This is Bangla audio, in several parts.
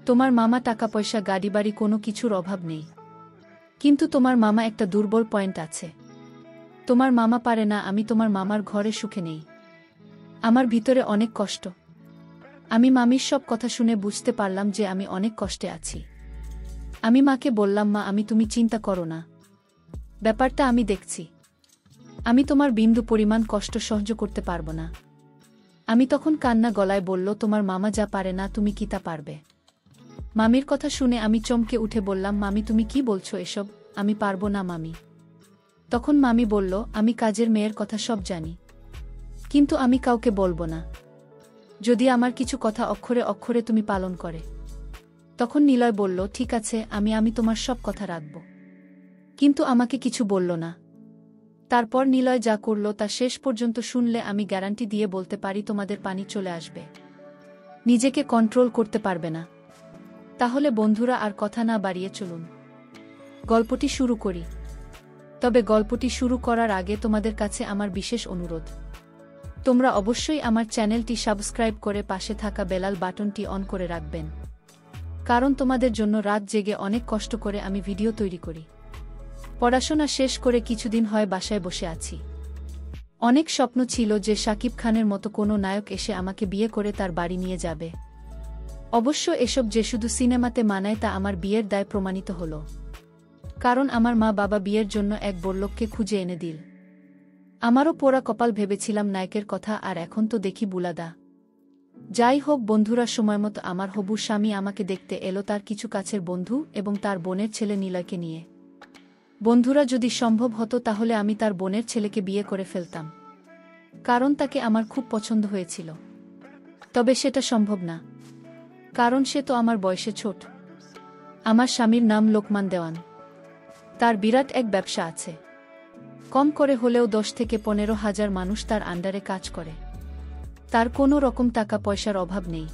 তোমার মামা টাকা পয়সা গাড়ি বাড়ি কোনো কিছুর অভাব নেই, কিন্তু তোমার মামা একটা দুর্বল পয়েন্ট আছে। তোমার মামা পারে না আমি তোমার মামার ঘরে সুখে নেই। আমার ভিতরে অনেক কষ্ট। আমি মামির সব কথা শুনে বুঝতে পারলাম যে আমি অনেক কষ্টে আছি। আমি মাকে বললাম, মা তুমি চিন্তা করো না, ব্যাপারটা আমি দেখছি। আমি তোমার বিন্দু পরিমাণ কষ্ট সহ্য করতে পারবো না। আমি তখন কান্না গলায় বলল, তোমার মামা যা পারে না তুমি কি তা পারবে? মামির কথা শুনে আমি চমকে উঠে বললাম, মামি তুমি কি বলছো এসব? আমি পারবো না মামি। তখন মামি বলল, আমি কাজের মেয়ের কথা সব জানি, কিন্তু আমি কাউকে বলবো না যদি আমার কিছু কথা অক্ষরে অক্ষরে তুমি পালন করে। তখন নিলয় বলল, ঠিক আছে, আমি তোমার সব কথা রাখব, কিন্তু আমাকে কিছু বলল না। তারপর নিলয় যা করল তা শেষ পর্যন্ত শুনলে আমি গ্যারান্টি দিয়ে বলতে পারি তোমাদের পানি চলে আসবে, নিজেকে কন্ট্রোল করতে পারবে না। তাহলে বন্ধুরা আর কথা না বাড়িয়ে চলুন গল্পটি শুরু করি। তবে গল্পটি শুরু করার আগে তোমাদের কাছে আমার বিশেষ অনুরোধ, তোমরা অবশ্যই আমার চ্যানেলটি সাবস্ক্রাইব করে পাশে থাকা বেলাল বাটনটি অন করে রাখবেন, কারণ তোমাদের জন্য রাত জেগে অনেক কষ্ট করে আমি ভিডিও তৈরি করি। পড়াশোনা শেষ করে কিছুদিন হয় বাসায় বসে আছি। অনেক স্বপ্ন ছিল যে শাকিব খানের মতো কোনো নায়ক এসে আমাকে বিয়ে করে তার বাড়ি নিয়ে যাবে। অবশ্য এসব যে শুধু সিনেমাতে মানায় তা আমার বিয়ের দায় প্রমাণিত হল, কারণ আমার মা বাবা বিয়ের জন্য এক বড়লোককে খুঁজে এনে দিল। আমারও পোড়া কপাল ভেবেছিলাম নায়কের কথা, আর এখন তো দেখি বুলাদা। যাই হোক বন্ধুরা, সময়মতো আমার হবু স্বামী আমাকে দেখতে এলো তার কিছু কাছের বন্ধু এবং তার বোনের ছেলে নিলয়কে নিয়ে। বন্ধুরা, যদি সম্ভব হতো তাহলে আমি তার বোনের ছেলেকে বিয়ে করে ফেলতাম, কারণ তাকে আমার খুব পছন্দ হয়েছিল। তবে সেটা সম্ভব না, কারণ সে তো আমার বয়সে ছোট। আমার স্বামীর নাম লোকমান দেওয়ান। তার বিরাট এক ব্যবসা আছে। কম করে হলেও 10 থেকে 15,000 মানুষ তার আন্ডারে কাজ করে। তার কোনো রকম টাকা পয়সার অভাব নেই,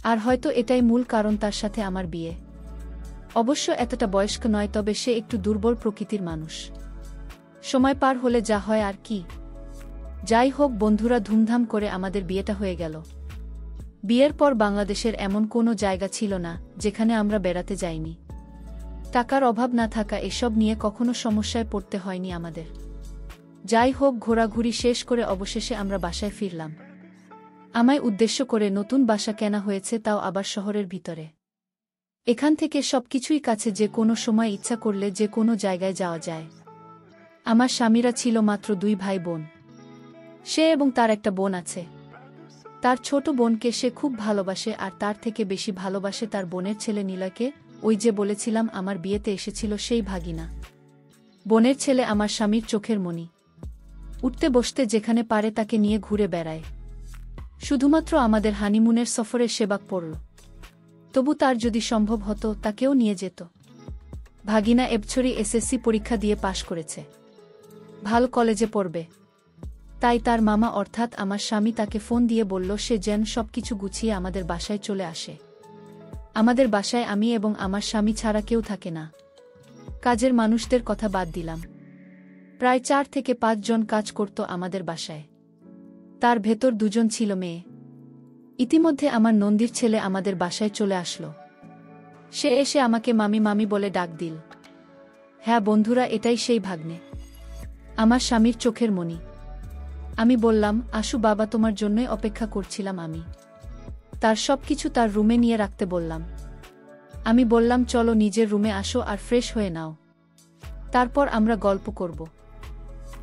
আর হয়তো এটাই মূল কারণ তার সাথে আমার বিয়ে। অবশ্য এতটা বয়স্ক নয়, তবে সে একটু দুর্বল প্রকৃতির মানুষ। সময় পার হলে যা হয় আর কি। যাই হোক বন্ধুরা, ধুমধাম করে আমাদের বিয়েটা হয়ে গেল। বিয়ের পর বাংলাদেশের এমন কোনো জায়গা ছিল না যেখানে আমরা বেড়াতে যাইনি। টাকার অভাব না থাকা এসব নিয়ে কখনো সমস্যায় পড়তে হয়নি আমাদের। যাই হোক, ঘোরাঘুরি শেষ করে অবশেষে আমরা বাসায় ফিরলাম। আমায় উদ্দেশ্য করে নতুন বাসা কেনা হয়েছে, তাও আবার শহরের ভিতরে। এখান থেকে সবকিছুই কাছে, যে কোনো সময় ইচ্ছা করলে যে কোনো জায়গায় যাওয়া যায়। আমার স্বামীরা ছিল মাত্র 2 ভাই বোন। সে এবং তার একটা বোন আছে। তার ছোট বোনকে সে খুব ভালোবাসে, আর তার থেকে বেশি ভালোবাসে তার বোনের ছেলে নিলয়কে। ওই যে বলেছিলাম আমার বিয়েতে এসেছিল সেই ভাগিনা। বোনের ছেলে আমার স্বামীর চোখের মণি। উঠতে বসতে যেখানে পারে তাকে নিয়ে ঘুরে বেড়ায়। শুধুমাত্র আমাদের হানিমুনের সফরের সেবাক পড়ল, তবু তার যদি সম্ভব হতো তাকেও নিয়ে যেত। ভাগিনা এবছরই এসএসসি পরীক্ষা দিয়ে পাশ করেছে, ভালো কলেজে পড়বে। তাই তার মামা অর্থাৎ আমার স্বামী তাকে ফোন দিয়ে বলল সে যেন সবকিছু গুছিয়ে আমাদের বাসায় চলে আসে। আমাদের বাসায় আমি এবং আমার স্বামী ছাড়া কেউ থাকে না। কাজের মানুষদের কথা বাদ দিলাম। প্রায় 4 থেকে 5 জন কাজ করত আমাদের বাসায়। তার ভেতর 2 জন ছিল মেয়ে। ইতিমধ্যে আমার নন্দীর ছেলে আমাদের বাসায় চলে আসলো। সে এসে আমাকে মামি মামি বলে ডাক দিল। হ্যাঁ বন্ধুরা, এটাই সেই ভাগ্নে, আমার স্বামীর চোখের মণি। আমি বললাম, আসু বাবা, তোমার জন্যই অপেক্ষা করছিলাম আমি। তার সবকিছু তার রুমে নিয়ে রাখতে বললাম। আমি বললাম, চলো নিজের রুমে আসো আর ফ্রেশ হয়ে নাও, তারপর আমরা গল্প করব।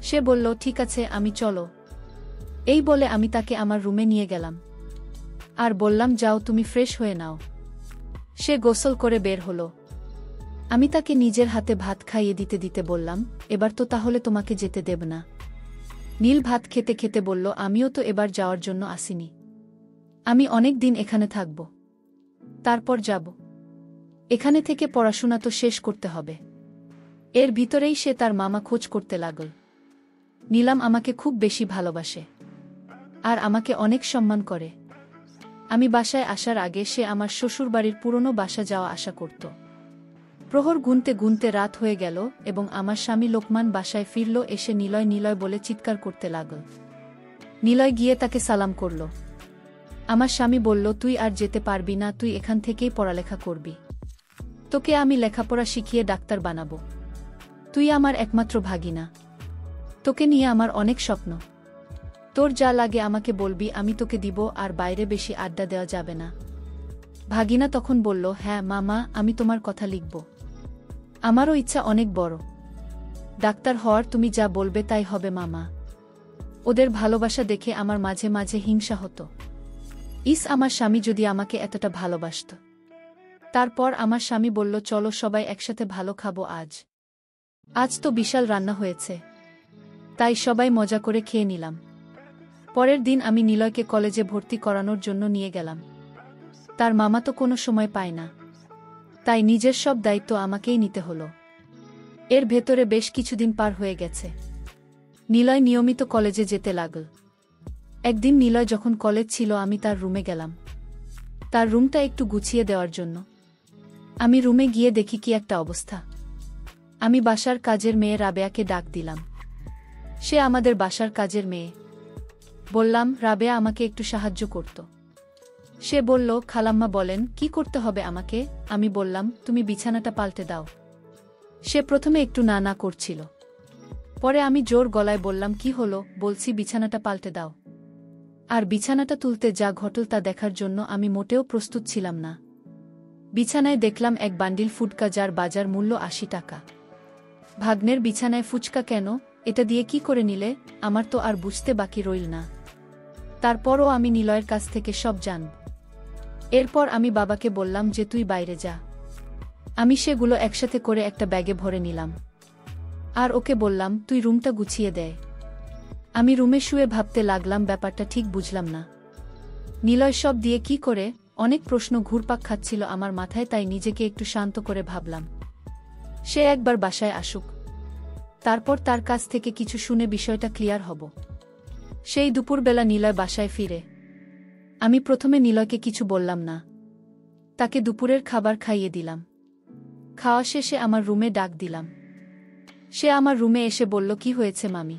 সে বলল, ঠিক আছে, আমি চলো। এই বলে আমি তাকে আমার রুমে নিয়ে গেলাম আর বললাম, যাও তুমি ফ্রেশ হয়ে নাও। সে গোসল করে বের হলো। আমি তাকে নিজের হাতে ভাত খাইয়ে দিতে দিতে বললাম, এবার তো তাহলে তোমাকে যেতে দেব না। নীল ভাত খেতে খেতে বলল, আমিও তো এবার যাওয়ার জন্য আসিনি। আমি অনেক দিন এখানে থাকব, তারপর যাব। এখানে থেকে পড়াশোনা তো শেষ করতে হবে। এর ভিতরেই সে তার মামা খোঁজ করতে লাগল। নীলাম আমাকে খুব বেশি ভালোবাসে আর আমাকে অনেক সম্মান করে। আমি বাসায় আসার আগে সে আমার শ্বশুরবাড়ির পুরনো বাসা যাওয়া আসা করত। প্রহর গুনতে গুনতে রাত হয়ে গেল এবং আমার স্বামী লোকমান বাসায় ফিরল। এসে নিলয় নিলয় বলে চিৎকার করতে লাগল। নিলয় গিয়ে তাকে সালাম করল। আমার স্বামী বলল, তুই আর যেতে পারবি না, তুই এখান থেকেই পড়ালেখা করবি। তোকে আমি লেখাপড়া শিখিয়ে ডাক্তার বানাবো। তুই আমার একমাত্র ভাগিনা। তোকে নিয়ে আমার অনেক স্বপ্ন। তোর যা লাগে আমাকে বলবি, আমি তোকে দিব, আর বাইরে বেশি আড্ডা দেওয়া যাবে না। ভাগিনা তখন বলল, হ্যাঁ মামা, আমি তোমার কথা লিখব। আমারও ইচ্ছা অনেক বড়। ডাক্তার হওয়ার, তুমি যা বলবে তাই হবে মামা। ওদের ভালোবাসা দেখে আমার মাঝে মাঝে হিংসা হতো। আমার স্বামী যদি আমাকে এতটা ভালোবাসত। তারপর আমার স্বামী বলল, চলো সবাই একসাথে ভালো খাবো আজ। আজ তো বিশাল রান্না হয়েছে। তাই সবাই মজা করে খেয়ে নিলাম। পরের দিন আমি নিলয়কে কলেজে ভর্তি করানোর জন্য নিয়ে গেলাম। তার মামা তো কোনো সময় পায় না, তাই নিজের সব দায়িত্ব আমাকেই নিতে হলো। এর ভেতরে বেশ কিছুদিন পার হয়ে গেছে। নিলয় নিয়মিত কলেজে যেতে লাগল। একদিন নিলয় যখন কলেজ ছিল, আমি তার রুমে গেলাম তার রুমটা একটু গুছিয়ে দেওয়ার জন্য। আমি রুমে গিয়ে দেখি কি একটা অবস্থা। আমি বাসার কাজের মেয়ে রাবেয়াকে ডাক দিলাম। সে আমাদের বাসার কাজের মেয়ে। বললাম, রাবেয়া আমাকে একটু সাহায্য করত। সে বলল, খালাম্মা বলেন, কি করতে হবে আমাকে? আমি বললাম, তুমি বিছানাটা পাল্টে দাও। সে প্রথমে একটু না না করছিল। পরে আমি জোর গলায় বললাম, কি হলো? বলছি বিছানাটা পাল্টে দাও। আর বিছানাটা তুলতে যা ঘটল তা দেখার জন্য আমি মোটেও প্রস্তুত ছিলাম না। বিছানায় দেখলাম এক বান্ডিল ফুটকা, যার বাজার মূল্য ৮০ টাকা। ভাগ্নের বিছানায় ফুচকা কেন? এটা দিয়ে কি করে নিলে? আমার তো আর বুঝতে বাকি রইল না। তারপরও আমি নিলয়ের কাছ থেকে সব জানব। এরপর আমি বাবাকে বললাম যে, তুই বাইরে যা। আমি সেগুলো একসাথে করে একটা ব্যাগে ভরে নিলাম। আর ওকে বললাম, তুই রুমটা গুছিয়ে দেয়। আমি রুমে শুয়ে ভাবতে লাগলাম, ব্যাপারটা ঠিক বুঝলাম না। নিলয় সব দিয়ে কি করে? অনেক প্রশ্ন ঘুরপাক খাচ্ছিল আমার মাথায়, তাই নিজেকে একটু শান্ত করে ভাবলাম, সে একবার বাসায় আসুক, তারপর তার কাছ থেকে কিছু শুনে বিষয়টা ক্লিয়ার হব। সেই দুপুরবেলা নিলয় বাসায় ফিরে। আমি প্রথমে নিলয়কে কিছু বললাম না। তাকে দুপুরের খাবার খাইয়ে দিলাম। খাওয়া শেষে আমার রুমে ডাক দিলাম। সে আমার রুমে এসে বলল, কি হয়েছে মামি?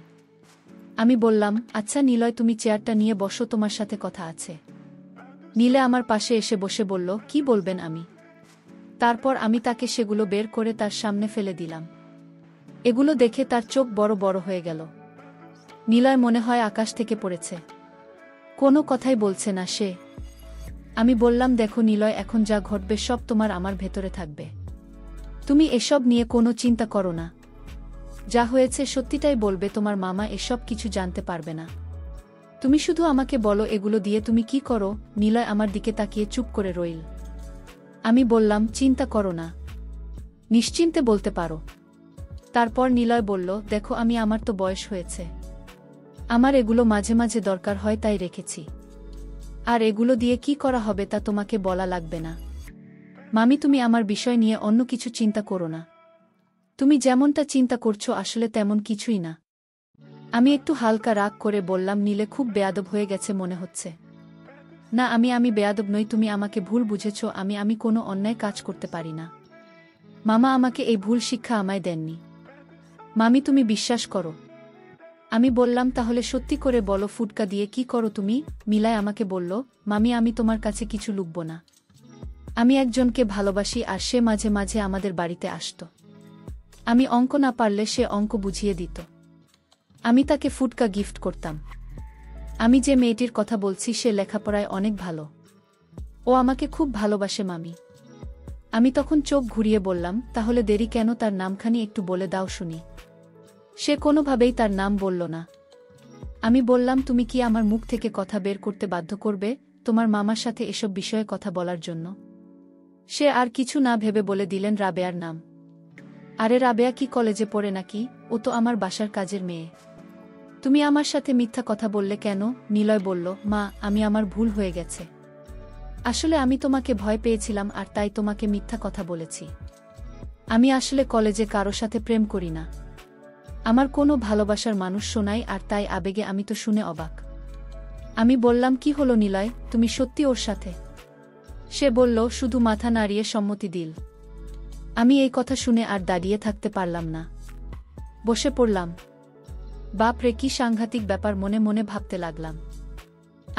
আমি বললাম, আচ্ছা নিলয়, তুমি চেয়ারটা নিয়ে বসো, তোমার সাথে কথা আছে। নীলে আমার পাশে এসে বসে বলল, কি বলবেন আমি? তারপর আমি তাকে সেগুলো বের করে তার সামনে ফেলে দিলাম। এগুলো দেখে তার চোখ বড় বড় হয়ে গেল। নিলয় মনে হয় আকাশ থেকে পড়েছে। কোনো কথাই বলছে না সে। আমি বললাম, দেখো নিলয়, এখন যা ঘটবে সব তোমার আমার ভেতরে থাকবে। তুমি এসব নিয়ে কোনো চিন্তা করো না। যা হয়েছে সত্যিটাই বলবে, তোমার মামা এসব কিছু জানতে পারবে না। তুমি শুধু আমাকে বলো এগুলো দিয়ে তুমি কি করো। নিলয় আমার দিকে তাকিয়ে চুপ করে রইল। আমি বললাম, চিন্তা করো না, নিশ্চিন্তে বলতে পারো। তারপর নিলয় বলল, দেখো আমার তো বয়স হয়েছে। আমার এগুলো মাঝে মাঝে দরকার হয়, তাই রেখেছি। আর এগুলো দিয়ে কি করা হবে তা তোমাকে বলা লাগবে না। মামি, তুমি আমার বিষয় নিয়ে অন্য কিছু চিন্তা করো না। তুমি যেমনটা চিন্তা করছো আসলে তেমন কিছুই না। আমি একটু হালকা রাগ করে বললাম, নীলে খুব বেয়াদব হয়ে গেছে মনে হচ্ছে। না, আমি বেয়াদব নই, তুমি আমাকে ভুল বুঝেছ। আমি কোনো অন্যায় কাজ করতে পারি না। মামা আমাকে এই ভুল শিক্ষা আমায় দেননি। মামি, তুমি বিশ্বাস করো। আমি বললাম, তাহলে সত্যি করে বলো, ফুটকা দিয়ে কি করো তুমি? মিলায় আমাকে বলল, মামি, আমি তোমার কাছে কিছু লুকব না। আমি একজনকে ভালোবাসি, আর সে মাঝে মাঝে আমাদের বাড়িতে আসত। আমি অঙ্ক না পারলে সে অঙ্ক বুঝিয়ে দিত। আমি তাকে ফুটকা গিফট করতাম। আমি যে মেয়েটির কথা বলছি সে লেখাপড়ায় অনেক ভালো। ও আমাকে খুব ভালোবাসে মামি। আমি তখন চোখ ঘুরিয়ে বললাম, তাহলে দেরি কেন? তার নামখানি একটু বলে দাও শুনি। সে কোনোভাবেই তার নাম বলল না। আমি বললাম, তুমি কি আমার মুখ থেকে কথা বের করতে বাধ্য করবে তোমার মামার সাথে এসব বিষয়ে কথা বলার জন্য? সে আর কিছু না ভেবে বলে দিলেন, রাবেয়ার নাম। আরে রাবেয়া কি কলেজে পড়ে নাকি? ও তো আমার বাসার কাজের মেয়ে। তুমি আমার সাথে মিথ্যা কথা বললে কেন? নিলয় বলল, মা, আমার ভুল হয়ে গেছে। আসলে আমি তোমাকে ভয় পেয়েছিলাম, আর তাই তোমাকে মিথ্যা কথা বলেছি। আমি আসলে কলেজে কারো সাথে প্রেম করি না। আমার কোনো ভালোবাসার মানুষ শোনাই, আর তাই আবেগে আমি তো শুনে অবাক। আমি বললাম, কি হলো নিলয়, তুমি সত্যি ওর সাথে? সে বলল, শুধু মাথা নাড়িয়ে সম্মতি দিল। আমি এই কথা শুনে আর দাঁড়িয়ে থাকতে পারলাম না। বসে পড়লাম। বাপরে, কি সাংঘাতিক ব্যাপার মনে মনে ভাবতে লাগলাম।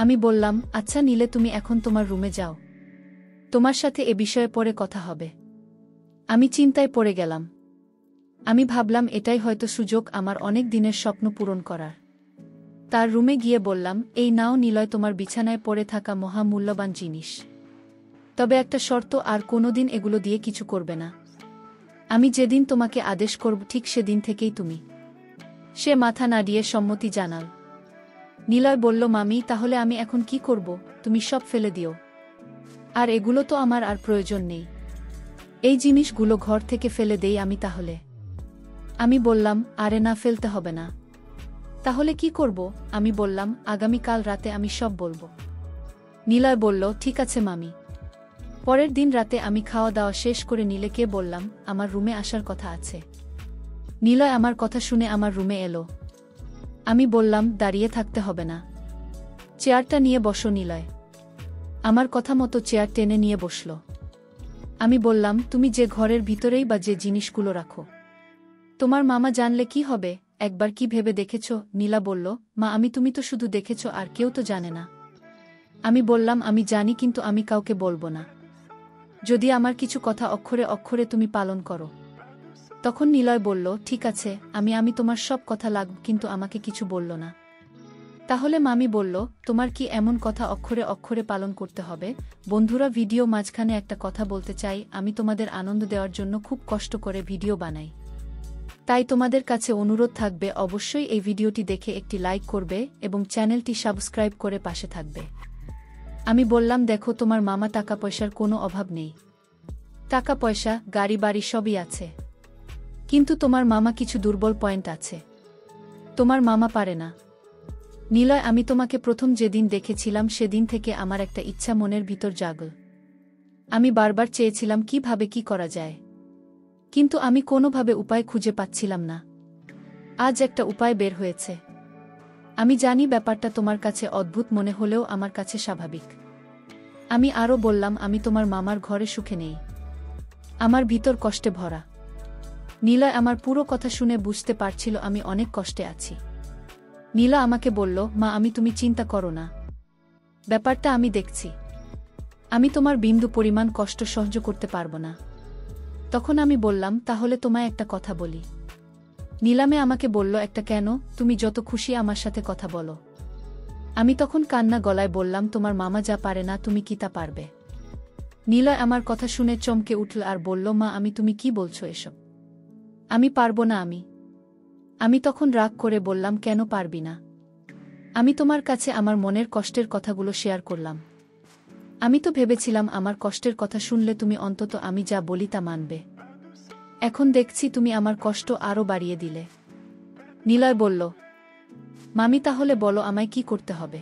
আমি বললাম, আচ্ছা নীলে, তুমি এখন তোমার রুমে যাও। তোমার সাথে এ বিষয়ে পরে কথা হবে। আমি চিন্তায় পড়ে গেলাম। আমি ভাবলাম এটাই হয়তো সুযোগ আমার অনেক দিনের স্বপ্ন পূরণ করার। তার রুমে গিয়ে বললাম, এই নাও নিলয়, তোমার বিছানায় পড়ে থাকা মহামূল্যবান জিনিস। তবে একটা শর্ত, আর কোনোদিন এগুলো দিয়ে কিছু করবে না। আমি যেদিন তোমাকে আদেশ করব ঠিক সেদিন থেকেই তুমি। সে মাথা নাড়িয়ে সম্মতি জানাল। নিলয় বলল, মামি, তাহলে আমি এখন কি করব? তুমি সব ফেলে দিও। আর এগুলো তো আমার আর প্রয়োজন নেই। এই জিনিসগুলো ঘর থেকে ফেলে দেই আমি তাহলে। আমি বললাম, আরে না, ফেলতে হবে না। তাহলে কি করব? আমি বললাম, আগামীকাল রাতে আমি সব বলবো। নিলয় বলল, ঠিক আছে মামি। পরের দিন রাতে আমি খাওয়া দাওয়া শেষ করে নীলেকে বললাম, আমার রুমে আসার কথা আছে। নিলয় আমার কথা শুনে আমার রুমে এলো। আমি বললাম, দাঁড়িয়ে থাকতে হবে না, চেয়ারটা নিয়ে বসো। নিলয় আমার কথা মতো চেয়ার টেনে নিয়ে বসল। আমি বললাম, তুমি যে ঘরের ভিতরেই বা যে জিনিসগুলো রাখো, তোমার মামা জানলে কি হবে? একবার কি ভেবে দেখেছ? নীলা বলল, মা, তুমি তো শুধু দেখেছ, আর কেউ তো জানে না। আমি বললাম, আমি জানি, কিন্তু আমি কাউকে বলবো না, যদি আমার কিছু কথা অক্ষরে অক্ষরে তুমি পালন করো। তখন নিলয় বলল, ঠিক আছে, আমি তোমার সব কথা লাগব, কিন্তু আমাকে কিছু বলল না। তাহলে মামি বলল, তোমার কি এমন কথা অক্ষরে অক্ষরে পালন করতে হবে? বন্ধুরা, ভিডিও মাঝখানে একটা কথা বলতে চাই, আমি তোমাদের আনন্দ দেওয়ার জন্য খুব কষ্ট করে ভিডিও বানাই। তাই তোমাদের কাছে অনুরোধ থাকবে, অবশ্যই এই ভিডিওটি দেখে একটি লাইক করবে এবং চ্যানেলটি সাবস্ক্রাইব করে পাশে থাকবে। আমি বললাম, দেখো, তোমার মামা টাকা পয়সার কোনো অভাব নেই। টাকা পয়সা, গাড়ি বাড়ি সবই আছে। কিন্তু তোমার মামা কিছু দুর্বল পয়েন্ট আছে। তোমার মামা পারে না। নিলয়, আমি তোমাকে প্রথম যেদিন দেখেছিলাম সেদিন থেকে আমার একটা ইচ্ছা মনের ভিতর জাগল। আমি বারবার চেয়েছিলাম কিভাবে কি করা যায়, কিন্তু আমি কোনোভাবে উপায় খুঁজে পাচ্ছিলাম না। আজ একটা উপায় বের হয়েছে। আমি জানি ব্যাপারটা তোমার কাছে অদ্ভুত মনে হলেও আমার কাছে স্বাভাবিক। আমি আরও বললাম, আমি তোমার মামার ঘরে সুখে নেই, আমার ভিতর কষ্টে ভরা। নীলয় আমার পুরো কথা শুনে বুঝতে পারছিল আমি অনেক কষ্টে আছি। নীলা আমাকে বলল, মা, তুমি চিন্তা করো না, ব্যাপারটা আমি দেখছি। আমি তোমার বিন্দু পরিমাণ কষ্ট সহ্য করতে পারবো না। তখন আমি বললাম, তাহলে তোমায় একটা কথা বলি। নীলামে আমাকে বলল, একটা কেন? তুমি যত খুশি আমার সাথে কথা বলো। আমি তখন কান্না গলায় বললাম, তোমার মামা যা পারে না তুমি কি তা পারবে? নীলয় আমার কথা শুনে চমকে উঠল আর বলল, মা, তুমি কি বলছো এসব? আমি পারবো না। আমি তখন রাগ করে বললাম, কেন পারবি না? আমি তোমার কাছে আমার মনের কষ্টের কথাগুলো শেয়ার করলাম। আমি তো ভেবেছিলাম আমার কষ্টের কথা শুনলে তুমি অন্তত আমি যা বলি তা মানবে। এখন দেখছি তুমি আমার কষ্ট আরও বাড়িয়ে দিলে। নিলয় বলল, মামি, তাহলে বলো আমায় কি করতে হবে?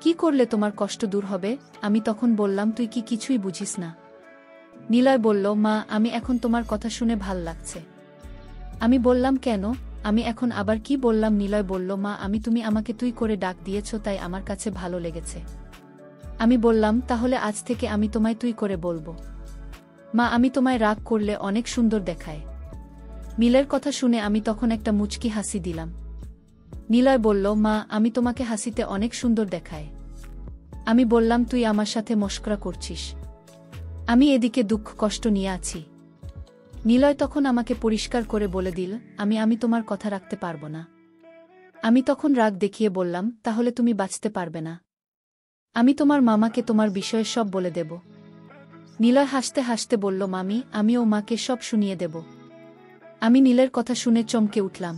কি করলে তোমার কষ্ট দূর হবে? আমি তখন বললাম, তুই কি কিছুই বুঝিস না? নিলয় বলল, মা, আমি এখন তোমার কথা শুনে ভাল লাগছে। আমি বললাম, কেন? আমি এখন আবার কি বললাম? নিলয় বলল, মা, তুমি আমাকে তুই করে ডাক দিয়েছ, তাই আমার কাছে ভালো লেগেছে। আমি বললাম, তাহলে আজ থেকে আমি তোমায় তুই করে বলবো। মা, আমি তোমায় রাগ করলে অনেক সুন্দর দেখায়। নীলের কথা শুনে আমি তখন একটা মুচকি হাসি দিলাম। নিলয় বলল, মা, আমি তোমাকে হাসিতে অনেক সুন্দর দেখায়। আমি বললাম, তুই আমার সাথে মশকরা করছিস? আমি এদিকে দুঃখ কষ্ট নিয়ে আছি। নিলয় তখন আমাকে পরিষ্কার করে বলে দিল, আমি তোমার কথা রাখতে পারবো না। আমি তখন রাগ দেখিয়ে বললাম, তাহলে তুমি বাঁচতে পারবে না। আমি তোমার মামাকে তোমার বিষয়ে সব বলে দেব। নিলয় হাসতে হাসতে বলল, মামি, আমিও মাকে সব শুনিয়ে দেব। আমি নীলের কথা শুনে চমকে উঠলাম।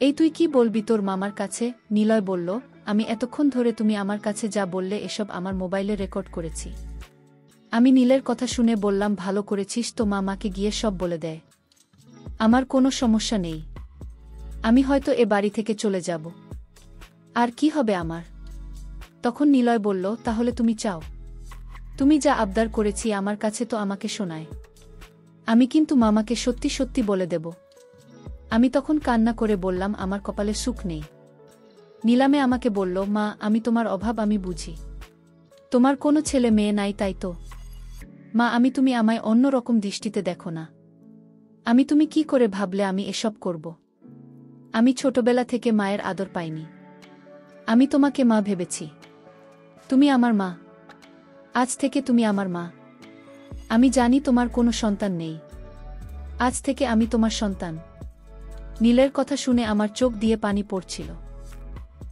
এই, তুই কি বলবি তোর মামার কাছে? নিলয় বলল, আমি এতক্ষণ ধরে তুমি আমার কাছে যা বললে এসব আমার মোবাইলে রেকর্ড করেছি। আমি নীলের কথা শুনে বললাম, ভালো করেছিস তো, মামাকে গিয়ে সব বলে দেয়। আমার কোনো সমস্যা নেই, আমি হয়তো এ বাড়ি থেকে চলে যাব। আর কি হবে আমার? তখন নিলয় বলল, তাহলে তুমি চাও? তুমি যা আবদার করেছি আমার কাছে তো আমাকে শোনায়। আমি কিন্তু মামাকে সত্যি সত্যি বলে দেব। আমি তখন কান্না করে বললাম, আমার কপালে সুখ নেই। নীলামে আমাকে বলল, মা, আমি তোমার অভাব আমি বুঝি। তোমার কোনো ছেলে মেয়ে নাই, তাই তো? মা, তুমি আমায় অন্য রকম দৃষ্টিতে দেখো না। তুমি কি করে ভাবলে আমি এসব করব? আমি ছোটবেলা থেকে মায়ের আদর পাইনি। আমি তোমাকে মা ভেবেছি। তুমি আমার মা। আজ থেকে তুমি আমার মা। আমি জানি তোমার কোনো সন্তান নেই। আজ থেকে আমি তোমার সন্তান। নীলের কথা শুনে আমার চোখ দিয়ে পানি পড়ছিল।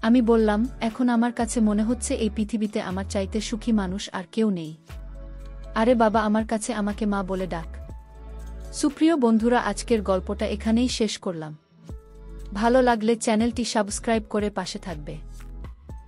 আমি বললাম, এখন আমার কাছে মনে হচ্ছে এই পৃথিবীতে আমার চাইতে সুখী মানুষ আর কেউ নেই। আরে বাবা, আমার কাছে আমাকে মা বলে ডাক। সুপ্রিয় বন্ধুরা, আজকের গল্পটা এখানেই শেষ করলাম। ভালো লাগলে চ্যানেলটি সাবস্ক্রাইব করে পাশে থাকবে।